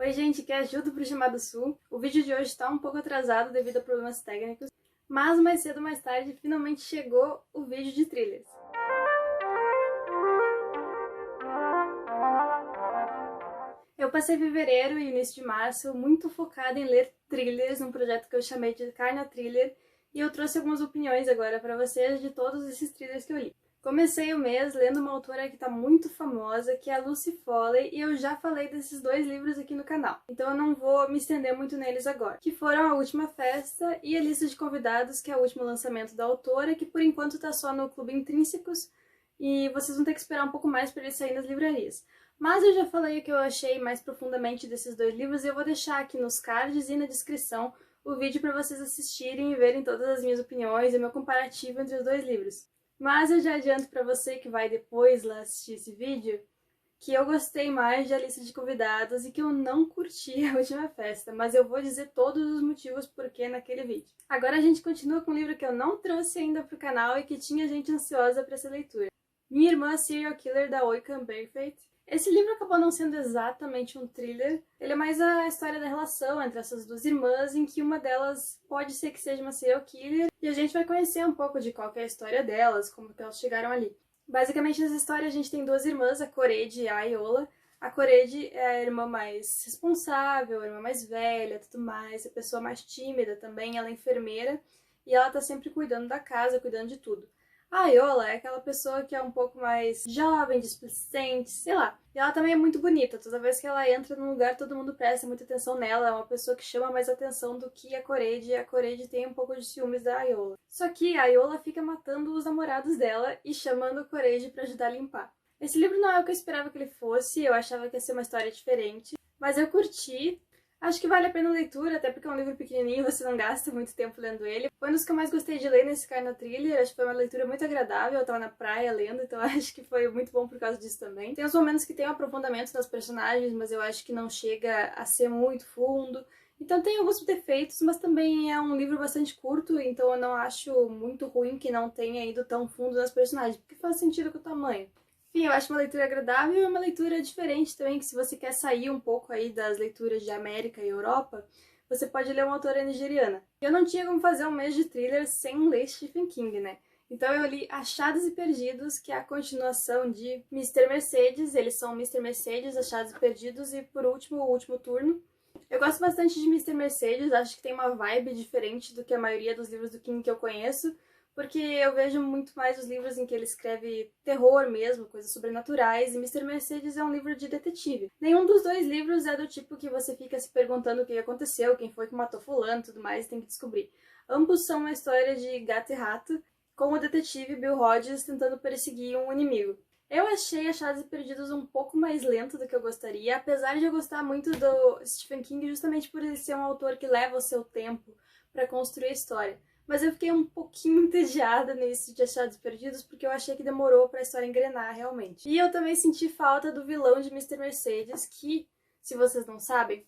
Oi gente, que ajuda pro Chamado Sul. O vídeo de hoje está um pouco atrasado devido a problemas técnicos, mas mais cedo ou mais tarde finalmente chegou o vídeo de thrillers. Eu passei fevereiro e início de março muito focada em ler thrillers, um projeto que eu chamei de Carna Thriller, e eu trouxe algumas opiniões agora para vocês de todos esses thrillers que eu li. Comecei o mês lendo uma autora que está muito famosa, que é a Lucy Foley, e eu já falei desses dois livros aqui no canal, então eu não vou me estender muito neles agora, que foram A Última Festa e A Lista de Convidados, que é o último lançamento da autora, que por enquanto está só no Clube Intrínsecos, e vocês vão ter que esperar um pouco mais para ele sair nas livrarias. Mas eu já falei o que eu achei mais profundamente desses dois livros e eu vou deixar aqui nos cards e na descrição o vídeo para vocês assistirem e verem todas as minhas opiniões e meu comparativo entre os dois livros. Mas eu já adianto para você que vai depois lá assistir esse vídeo que eu gostei mais de A Lista de Convidados e que eu não curti A Última Festa, mas eu vou dizer todos os motivos por que naquele vídeo. Agora a gente continua com um livro que eu não trouxe ainda pro canal e que tinha gente ansiosa para essa leitura. Minha Irmã Serial Killer, da Oikan Berfeit. Esse livro acabou não sendo exatamente um thriller, ele é mais a história da relação entre essas duas irmãs, em que uma delas pode ser que seja uma serial killer, e a gente vai conhecer um pouco de qual que é a história delas, como que elas chegaram ali. Basicamente, nessa história a gente tem duas irmãs, a Corede e a Ayola. A Corede é a irmã mais responsável, a irmã mais velha, tudo mais, a pessoa mais tímida também, ela é enfermeira, e ela tá sempre cuidando da casa, cuidando de tudo. A Ayola é aquela pessoa que é um pouco mais jovem, displicente, sei lá. E ela também é muito bonita. Toda vez que ela entra num lugar, todo mundo presta muita atenção nela. É uma pessoa que chama mais atenção do que a Corede. E a Corede tem um pouco de ciúmes da Ayola. Só que a Ayola fica matando os namorados dela e chamando a Corede pra ajudar a limpar. Esse livro não é o que eu esperava que ele fosse. Eu achava que ia ser uma história diferente. Mas eu curti. Acho que vale a pena a leitura, até porque é um livro pequenininho, você não gasta muito tempo lendo ele. Foi um dos que eu mais gostei de ler nesse Carna Thriller, acho que foi uma leitura muito agradável, eu tava na praia lendo, então acho que foi muito bom por causa disso também. Tem uns momentos que tem um aprofundamento das personagens, mas eu acho que não chega a ser muito fundo. Então tem alguns defeitos, mas também é um livro bastante curto, então eu não acho muito ruim que não tenha ido tão fundo nas personagens, porque faz sentido com o tamanho. Enfim, eu acho uma leitura agradável e uma leitura diferente também, que se você quer sair um pouco aí das leituras de América e Europa, você pode ler uma autora nigeriana. Eu não tinha como fazer um mês de thriller sem ler Stephen King, né? Então eu li Achados e Perdidos, que é a continuação de Mr. Mercedes. Eles são Mr. Mercedes, Achados e Perdidos e, por último, O Último Turno. Eu gosto bastante de Mr. Mercedes, acho que tem uma vibe diferente do que a maioria dos livros do King que eu conheço, porque eu vejo muito mais os livros em que ele escreve terror mesmo, coisas sobrenaturais, e Mr. Mercedes é um livro de detetive. Nenhum dos dois livros é do tipo que você fica se perguntando o que aconteceu, quem foi que matou fulano e tudo mais, tem que descobrir. Ambos são uma história de gato e rato, com o detetive Bill Hodges tentando perseguir um inimigo. Eu achei Achados e Perdidos um pouco mais lento do que eu gostaria, apesar de eu gostar muito do Stephen King justamente por ele ser um autor que leva o seu tempo para construir a história. Mas eu fiquei um pouquinho entediada nesse de Achados Perdidos, porque eu achei que demorou pra história engrenar realmente. E eu também senti falta do vilão de Mr. Mercedes, que, se vocês não sabem,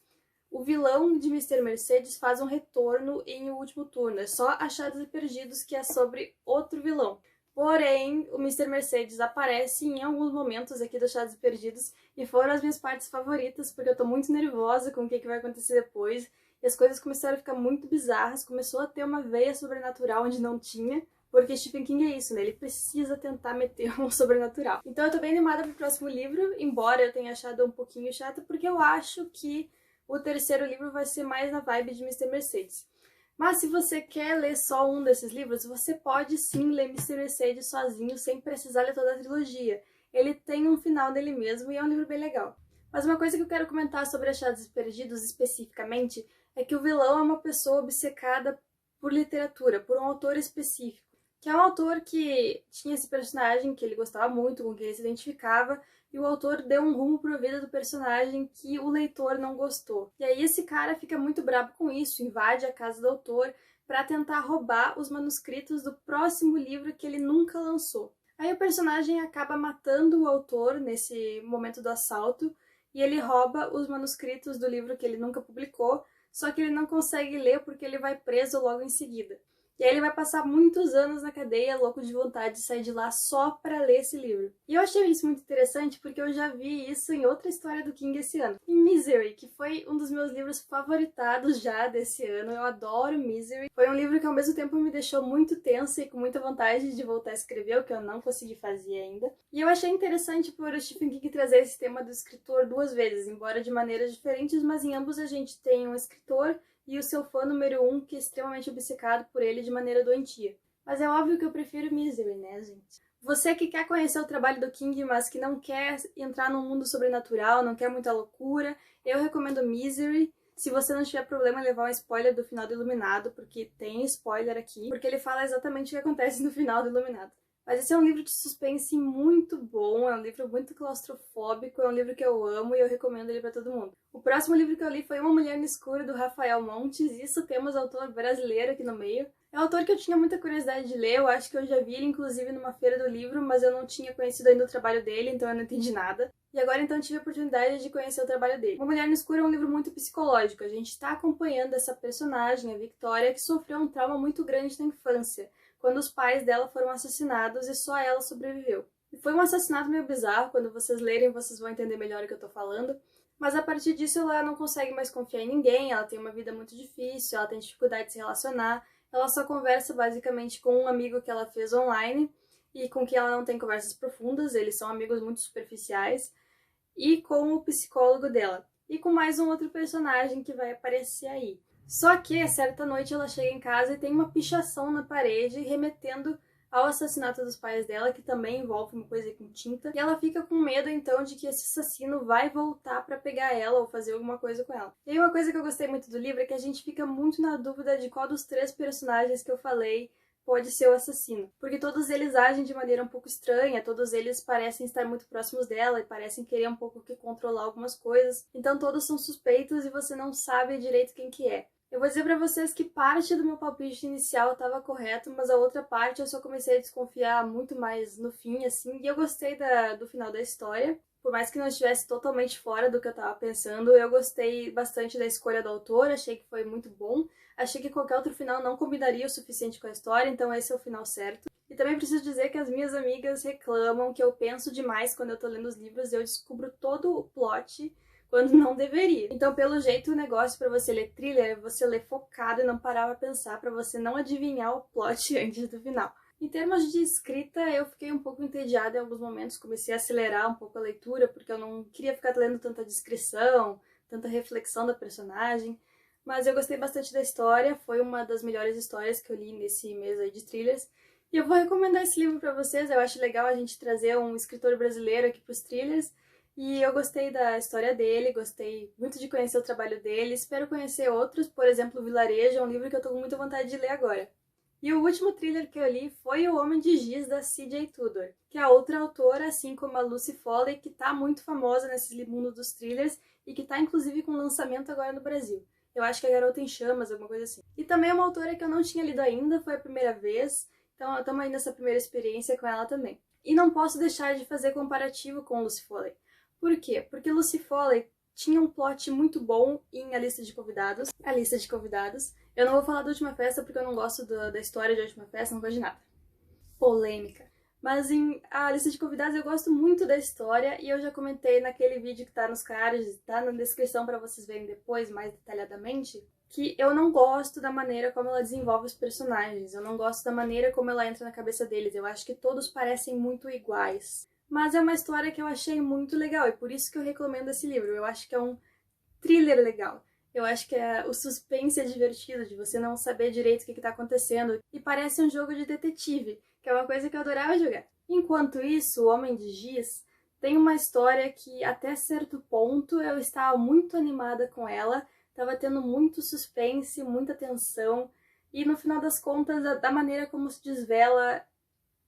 o vilão de Mr. Mercedes faz um retorno em O Último Turno. É só Achados e Perdidos que é sobre outro vilão. Porém, o Mr. Mercedes aparece em alguns momentos aqui do Achados e Perdidos, e foram as minhas partes favoritas, porque eu tô muito nervosa com o que vai acontecer depois. E as coisas começaram a ficar muito bizarras, começou a ter uma veia sobrenatural onde não tinha, porque Stephen King é isso, né? Ele precisa tentar meter um sobrenatural. Então eu tô bem animada pro próximo livro, embora eu tenha achado um pouquinho chato, porque eu acho que o terceiro livro vai ser mais na vibe de Mr. Mercedes. Mas se você quer ler só um desses livros, você pode sim ler Mr. Mercedes sozinho, sem precisar ler toda a trilogia. Ele tem um final dele mesmo e é um livro bem legal. Mas uma coisa que eu quero comentar sobre Achados e Perdidos especificamente é que o vilão é uma pessoa obcecada por literatura, por um autor específico, que é um autor que tinha esse personagem que ele gostava muito, com quem ele se identificava, e o autor deu um rumo para a vida do personagem que o leitor não gostou. E aí esse cara fica muito bravo com isso, invade a casa do autor para tentar roubar os manuscritos do próximo livro que ele nunca lançou. Aí o personagem acaba matando o autor nesse momento do assalto, e ele rouba os manuscritos do livro que ele nunca publicou, só que ele não consegue ler porque ele vai preso logo em seguida. E aí ele vai passar muitos anos na cadeia, louco de vontade de sair de lá só pra ler esse livro. E eu achei isso muito interessante porque eu já vi isso em outra história do King esse ano. Em Misery, que foi um dos meus livros favoritados já desse ano. Eu adoro Misery. Foi um livro que ao mesmo tempo me deixou muito tensa e com muita vontade de voltar a escrever, o que eu não consegui fazer ainda. E eu achei interessante por o Stephen King trazer esse tema do escritor duas vezes, embora de maneiras diferentes, mas em ambos a gente tem um escritor e o seu fã número 1 que é extremamente obcecado por ele de maneira doentia. Mas é óbvio que eu prefiro Misery, né, gente? Você que quer conhecer o trabalho do King, mas que não quer entrar num mundo sobrenatural, não quer muita loucura, eu recomendo Misery. Se você não tiver problema em levar um spoiler do final do Iluminado, porque tem spoiler aqui, porque ele fala exatamente o que acontece no final do Iluminado. Mas esse é um livro de suspense muito bom, é um livro muito claustrofóbico, é um livro que eu amo e eu recomendo ele pra todo mundo. O próximo livro que eu li foi Uma Mulher no Escuro, do Rafael Montes, isso temos autor brasileiro aqui no meio. É um autor que eu tinha muita curiosidade de ler, eu acho que eu já vi ele inclusive numa feira do livro, mas eu não tinha conhecido ainda o trabalho dele, então eu não entendi nada. E agora então tive a oportunidade de conhecer o trabalho dele. Uma Mulher no Escuro é um livro muito psicológico, a gente está acompanhando essa personagem, a Victoria, que sofreu um trauma muito grande na infância, quando os pais dela foram assassinados e só ela sobreviveu. E foi um assassinato meio bizarro, quando vocês lerem vocês vão entender melhor o que eu tô falando. Mas a partir disso ela não consegue mais confiar em ninguém, ela tem uma vida muito difícil, ela tem dificuldade de se relacionar, ela só conversa basicamente com um amigo que ela fez online e com quem ela não tem conversas profundas, eles são amigos muito superficiais, e com o psicólogo dela, e com mais um outro personagem que vai aparecer aí. Só que, certa noite, ela chega em casa e tem uma pichação na parede remetendo ao assassinato dos pais dela, que também envolve uma coisa com tinta, e ela fica com medo, então, de que esse assassino vai voltar pra pegar ela ou fazer alguma coisa com ela. E aí, uma coisa que eu gostei muito do livro é que a gente fica muito na dúvida de qual dos três personagens que eu falei pode ser o assassino, porque todos eles agem de maneira um pouco estranha, todos eles parecem estar muito próximos dela e parecem querer um pouco que controlar algumas coisas, então todos são suspeitos e você não sabe direito quem que é. Eu vou dizer pra vocês que parte do meu palpite inicial estava correto, mas a outra parte eu só comecei a desconfiar muito mais no fim, assim, e eu gostei do final da história. Por mais que não estivesse totalmente fora do que eu tava pensando, eu gostei bastante da escolha do autor, achei que foi muito bom. Achei que qualquer outro final não combinaria o suficiente com a história, então esse é o final certo. E também preciso dizer que as minhas amigas reclamam que eu penso demais quando eu tô lendo os livros e eu descubro todo o plot quando não deveria. Então, pelo jeito, o negócio pra você ler thriller é você ler focado e não parar pra pensar, pra você não adivinhar o plot antes do final. Em termos de escrita, eu fiquei um pouco entediada em alguns momentos, comecei a acelerar um pouco a leitura, porque eu não queria ficar lendo tanta descrição, tanta reflexão da personagem, mas eu gostei bastante da história, foi uma das melhores histórias que eu li nesse mês aí de thrillers, e eu vou recomendar esse livro pra vocês, eu acho legal a gente trazer um escritor brasileiro aqui pros thrillers, e eu gostei da história dele, gostei muito de conhecer o trabalho dele, espero conhecer outros, por exemplo, O Vilarejo, é um livro que eu tô com muita vontade de ler agora. E o último thriller que eu li foi O Homem de Giz, da C.J. Tudor, que é outra autora, assim como a Lucy Foley, que tá muito famosa nesse mundo dos thrillers e que tá inclusive com lançamento agora no Brasil. Eu acho que é Garota em Chamas, alguma coisa assim. E também é uma autora que eu não tinha lido ainda, foi a primeira vez, então estamos aí nessa primeira experiência com ela também. E não posso deixar de fazer comparativo com Lucy Foley. Por quê? Porque Lucy Foley tinha um plot muito bom em A Lista de Convidados. A Lista de Convidados. Eu não vou falar da Última Festa porque eu não gosto da história de Última Festa, não gosto de nada. Polêmica. Mas em A Lista de Convidados eu gosto muito da história e eu já comentei naquele vídeo que tá nos cards, tá na descrição pra vocês verem depois, mais detalhadamente, que eu não gosto da maneira como ela desenvolve os personagens, eu não gosto da maneira como ela entra na cabeça deles, eu acho que todos parecem muito iguais. Mas é uma história que eu achei muito legal e por isso que eu recomendo esse livro. Eu acho que é um thriller legal. Eu acho que o suspense é divertido, de você não saber direito o que está acontecendo. E parece um jogo de detetive, que é uma coisa que eu adorava jogar. Enquanto isso, O Homem de Giz tem uma história que até certo ponto eu estava muito animada com ela. Estava tendo muito suspense, muita tensão. E no final das contas, da maneira como se desvela,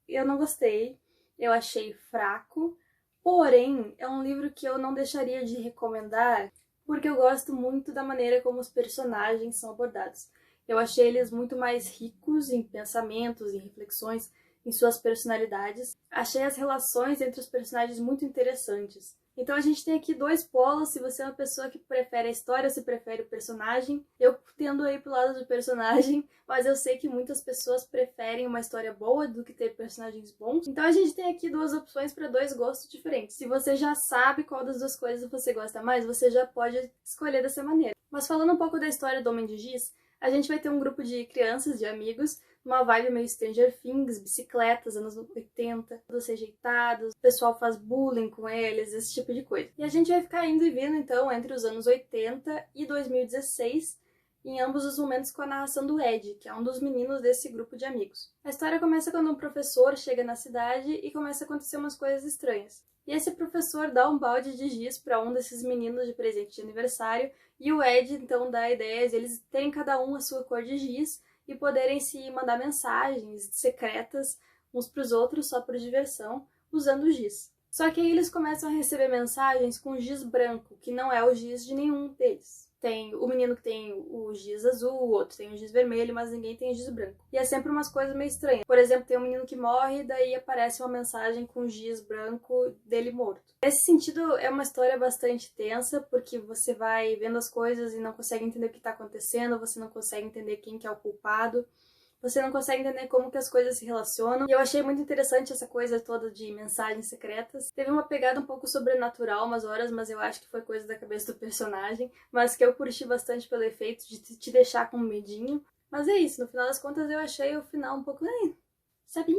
eu não gostei. Eu achei fraco, porém é um livro que eu não deixaria de recomendar porque eu gosto muito da maneira como os personagens são abordados. Eu achei eles muito mais ricos em pensamentos, em reflexões, em suas personalidades. Achei as relações entre os personagens muito interessantes. Então a gente tem aqui dois polos, se você é uma pessoa que prefere a história ou se prefere o personagem. Eu tendo a ir pro lado do personagem, mas eu sei que muitas pessoas preferem uma história boa do que ter personagens bons. Então a gente tem aqui duas opções para dois gostos diferentes. Se você já sabe qual das duas coisas você gosta mais, você já pode escolher dessa maneira. Mas falando um pouco da história do Homem de Giz, a gente vai ter um grupo de crianças, de amigos, uma vibe meio Stranger Things, bicicletas, anos 80, todos rejeitados, o pessoal faz bullying com eles, esse tipo de coisa. E a gente vai ficar indo e vindo, então, entre os anos 80 e 2016, em ambos os momentos com a narração do Ed, que é um dos meninos desse grupo de amigos. A história começa quando um professor chega na cidade e começa a acontecer umas coisas estranhas. E esse professor dá um balde de giz para um desses meninos de presente de aniversário, e o Ed, então, dá a ideia de eles terem cada um a sua cor de giz, e poderem se mandar mensagens secretas uns para os outros só por diversão, usando o giz. Só que aí eles começam a receber mensagens com giz branco, que não é o giz de nenhum deles. Tem o menino que tem o giz azul, o outro tem o giz vermelho, mas ninguém tem o giz branco. E é sempre umas coisas meio estranhas. Por exemplo, tem um menino que morre, daí aparece uma mensagem com giz branco dele morto. Nesse sentido, é uma história bastante tensa, porque você vai vendo as coisas e não consegue entender o que está acontecendo, você não consegue entender quem que é o culpado, você não consegue entender como que as coisas se relacionam. E eu achei muito interessante essa coisa toda de mensagens secretas. Teve uma pegada um pouco sobrenatural umas horas, mas eu acho que foi coisa da cabeça do personagem, mas que eu curti bastante pelo efeito de te deixar com medinho. Mas é isso, no final das contas eu achei o final um pouco... sabia?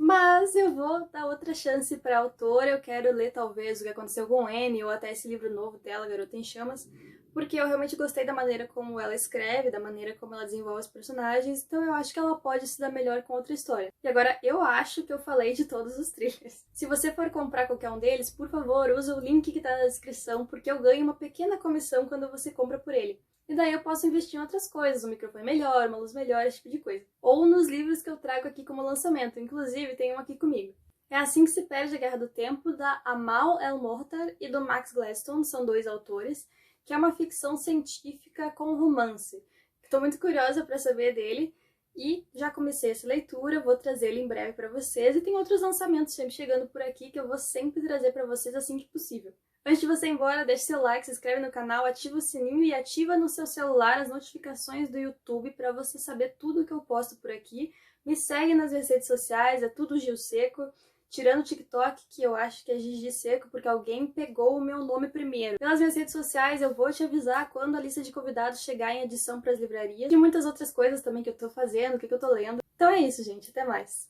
Mas eu vou dar outra chance para a autora, eu quero ler talvez O que Aconteceu com Anne, ou até esse livro novo dela, Garota em Chamas, porque eu realmente gostei da maneira como ela escreve, da maneira como ela desenvolve os personagens, então eu acho que ela pode se dar melhor com outra história. E agora, eu acho que eu falei de todos os thrillers. Se você for comprar qualquer um deles, por favor, usa o link que tá na descrição, porque eu ganho uma pequena comissão quando você compra por ele. E daí eu posso investir em outras coisas, um microfone melhor, uma luz melhor, esse tipo de coisa. Ou nos livros que eu trago aqui como lançamento, inclusive tem um aqui comigo. É Assim que se Perde a Guerra do Tempo, da Amal El-Mohtar e do Max Gladstone, são dois autores, que é uma ficção científica com romance. Estou muito curiosa para saber dele e já comecei essa leitura, vou trazer ele em breve para vocês. E tem outros lançamentos sempre chegando por aqui que eu vou sempre trazer para vocês assim que possível. Antes de você ir embora, deixe seu like, se inscreve no canal, ativa o sininho e ativa no seu celular as notificações do YouTube para você saber tudo que eu posto por aqui. Me segue nas minhas redes sociais, é tudo Gil Seco. Tirando o TikTok, que eu acho que é Gigi Seco, porque alguém pegou o meu nome primeiro. Pelas minhas redes sociais, eu vou te avisar quando a lista de convidados chegar em edição para as livrarias. E muitas outras coisas também que eu tô fazendo, o que eu tô lendo. Então é isso, gente. Até mais.